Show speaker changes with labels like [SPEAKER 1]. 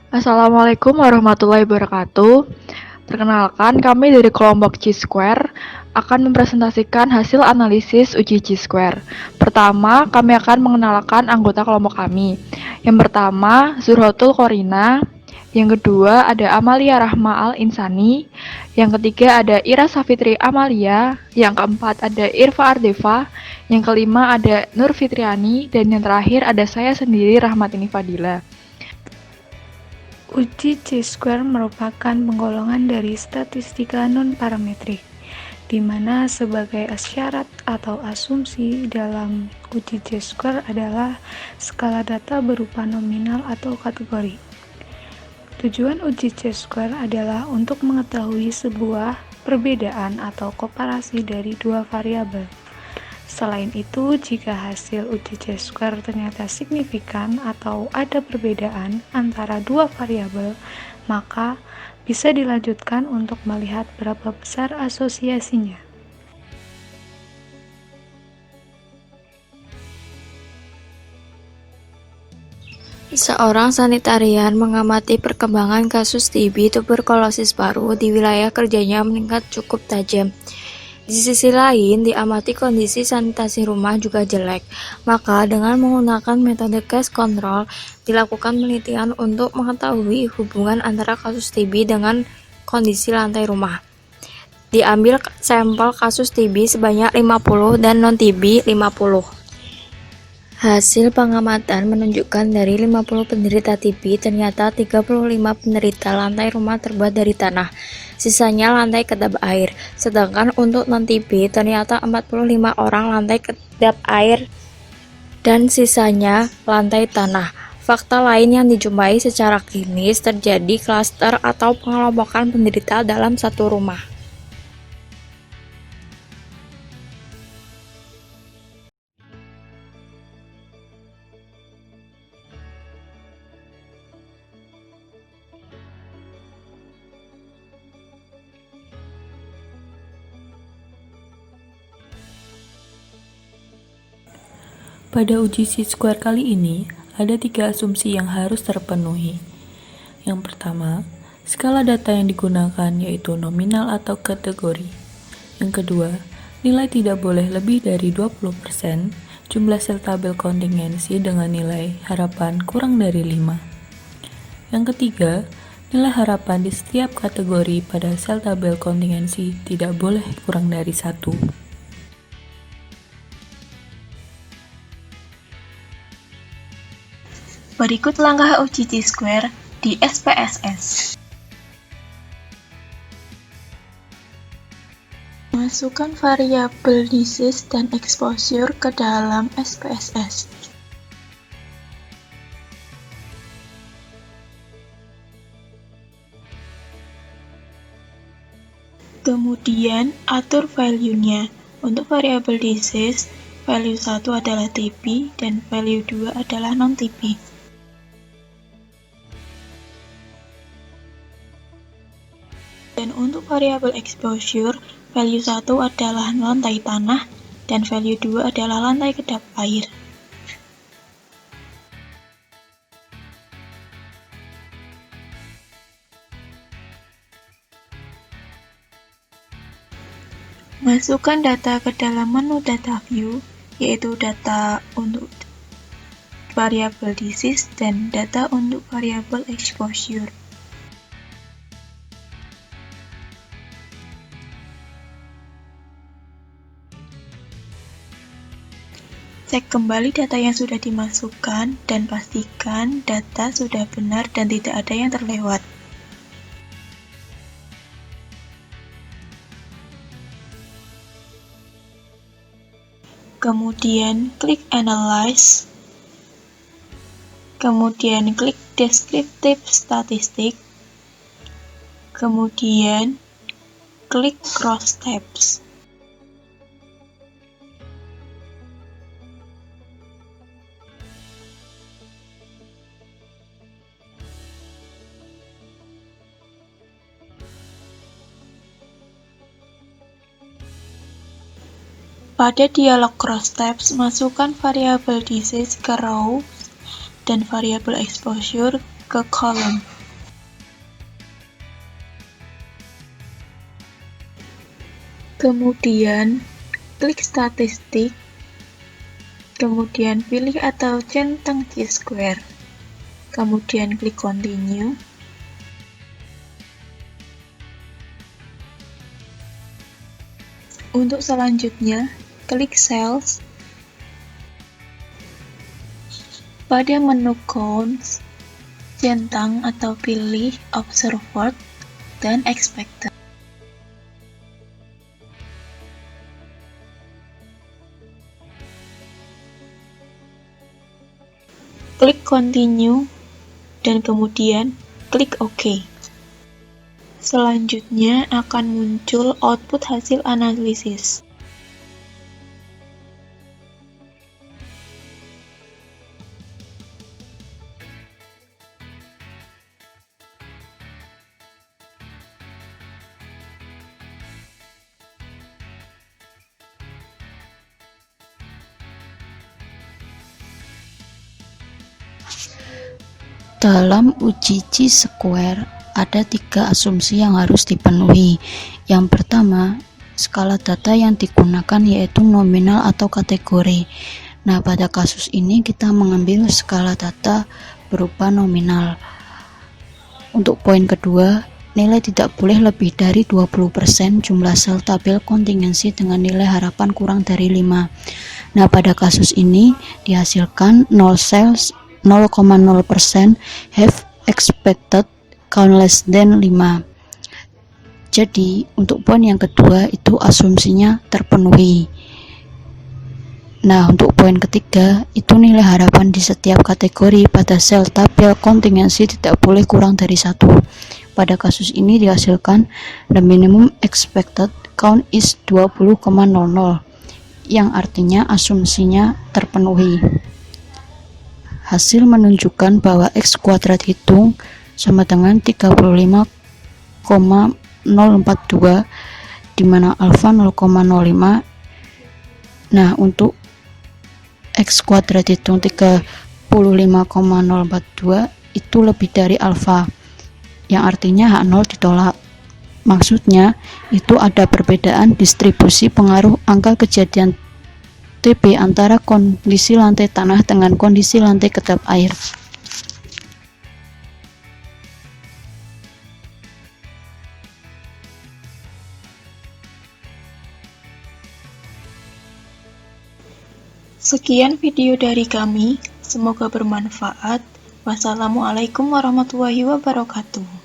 [SPEAKER 1] Assalamualaikum warahmatullahi wabarakatuh. Perkenalkan, kami dari kelompok G-Square akan mempresentasikan hasil analisis uji G-Square. Pertama, kami akan mengenalkan anggota kelompok kami. Yang pertama, Zurhotul Korina. Yang kedua, ada Amalia Rahma Al-Insani. Yang ketiga, ada Ira Safitri Amalia. Yang keempat, ada Irfa Ardeva. Yang kelima, ada Nur Fitriani. Dan yang terakhir, ada saya sendiri, Rahmatini Fadila.
[SPEAKER 2] Uji Chi-square merupakan penggolongan dari statistika non-parametrik, di mana sebagai syarat atau asumsi dalam uji Chi-square adalah skala data berupa nominal atau kategori. Tujuan uji Chi-square adalah untuk mengetahui sebuah perbedaan atau komparasi dari dua variabel. Selain itu, jika hasil uji Chi-square ternyata signifikan atau ada perbedaan antara dua variabel, maka bisa dilanjutkan untuk melihat berapa besar asosiasinya.
[SPEAKER 3] Seorang sanitarian mengamati perkembangan kasus TB tuberkulosis baru di wilayah kerjanya meningkat cukup tajam. Di sisi lain, diamati kondisi sanitasi rumah juga jelek. Maka dengan menggunakan metode case control, dilakukan penelitian untuk mengetahui hubungan antara kasus TB dengan kondisi lantai rumah. Diambil sampel kasus TB sebanyak 50 dan non-TB 50. Hasil pengamatan menunjukkan dari 50 penderita TB, ternyata 35 penderita lantai rumah terbuat dari tanah, sisanya lantai kedap air. Sedangkan untuk non-TB, ternyata 45 orang lantai kedap air dan sisanya lantai tanah. Fakta lain yang dijumpai secara klinis terjadi klaster atau pengelompokan penderita dalam satu rumah.
[SPEAKER 4] Pada uji Chi-square kali ini, ada 3 asumsi yang harus terpenuhi. Yang pertama, skala data yang digunakan yaitu nominal atau kategori. Yang kedua, nilai tidak boleh lebih dari 20%, jumlah sel tabel kontingensi dengan nilai harapan kurang dari 5. Yang ketiga, nilai harapan di setiap kategori pada sel tabel kontingensi tidak boleh kurang dari 1.
[SPEAKER 5] Berikut langkah uji Chi-square di SPSS. Masukkan variabel disease dan exposure ke dalam SPSS. Kemudian atur value-nya. Untuk variabel disease, value 1 adalah TB dan value 2 adalah non-TB. Dan untuk variabel exposure, value 1 adalah lantai tanah dan value 2 adalah lantai kedap air. Masukkan data ke dalam menu data view, yaitu data untuk variabel disease dan data untuk variabel exposure. Cek kembali data yang sudah dimasukkan dan pastikan data sudah benar dan tidak ada yang terlewat. Kemudian klik Analyze. Kemudian klik Descriptive Statistic. Kemudian klik Cross Tabs. Pada dialog Cross Tabs, masukkan variabel disease ke row dan variabel exposure ke column. Kemudian klik statistik, kemudian pilih atau centang chi-square, kemudian klik continue. Untuk selanjutnya, klik cells. Pada menu counts, centang atau pilih observed dan expected. Klik continue dan kemudian klik OK. Selanjutnya akan muncul output hasil analisis.
[SPEAKER 6] Dalam uji chi-square, ada 3 asumsi yang harus dipenuhi. Yang pertama, skala data yang digunakan yaitu nominal atau kategori. Nah, pada kasus ini kita mengambil skala data berupa nominal. Untuk poin kedua, nilai tidak boleh lebih dari 20% jumlah sel tabel kontingensi dengan nilai harapan kurang dari 5. Nah, pada kasus ini dihasilkan 0 cells 0,0% have expected count less than 5. Jadi, untuk poin yang kedua itu asumsinya terpenuhi. Nah, untuk poin ketiga, itu nilai harapan di setiap kategori pada sel tabel kontingensi tidak boleh kurang dari 1. Pada kasus ini dihasilkan the minimum expected count is 20,00, yang artinya asumsinya terpenuhi. Hasil menunjukkan bahwa X kuadrat hitung sama dengan 35,042, di mana alfa 0,05. Nah, untuk X kuadrat hitung 35,042 itu lebih dari alfa, yang artinya H0 ditolak. Maksudnya, itu ada perbedaan distribusi pengaruh angka kejadian TB antara kondisi lantai tanah dengan kondisi lantai kedap air.
[SPEAKER 5] Sekian video dari kami, semoga bermanfaat. Wassalamualaikum warahmatullahi wabarakatuh.